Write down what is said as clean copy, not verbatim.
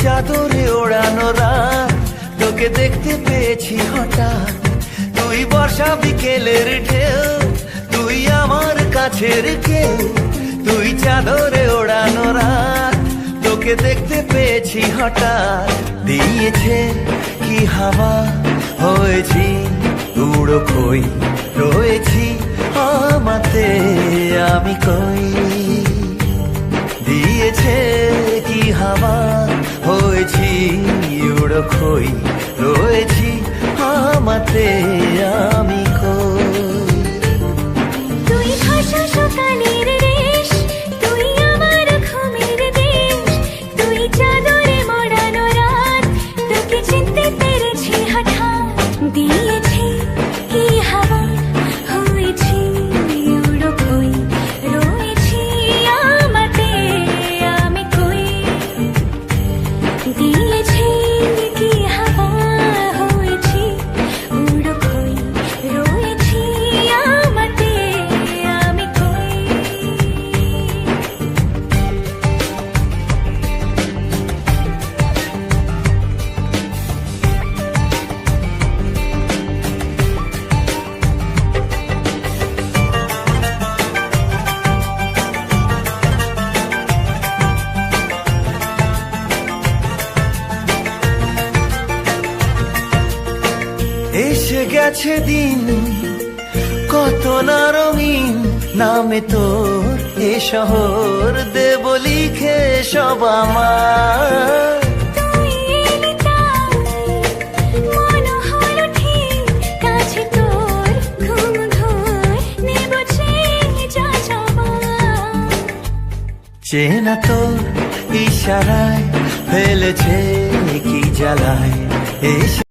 চাদরে ওড়ানো রাত, তোকে দেখতে পেয়েছি হঠাৎ। তুই বর্ষা বিকেলের ঢেউ, তুই আমার কাছের কেউ। তুই চাদরে ওড়ানো রাত, তোকে দেখতে পেয়েছি হঠাৎ। দিয়েছে কি হাওয়া, হয়েছি উড়ো খই, রয়েছি আমাতে আমি কই। দিয়েছে কি হাওয়া, হয়েছি উড়ো খই, রয়েছি আমাতে আমি কই। তুই ভাষা সকালের রেশ, তুই আমার ঘুমের দেশ। তুই চাদরে মোড়ানো রাত, তোকে চিনতে পেরেছি হঠাৎ। দিয়েছি কি হাওয়া, হয়েছি উড়ো খই, রয়েছি আমাতে আমি কই। দিয়েছি কি হাওয়া, হয়েছি উড়ো খই, রয়েছি আমাতে আমি কই। এসে গেছে দিন কত না রঙিন, নামে তোর এ শহর দেব লিখে সব আমার। তুই এলি তাই মন হলো ঠিক, কাছে তোর ঘুম ঘোর নেব যা যাবার। চেনা তোর ইশারায় ফেলেছে কি জ্বালায়, এসে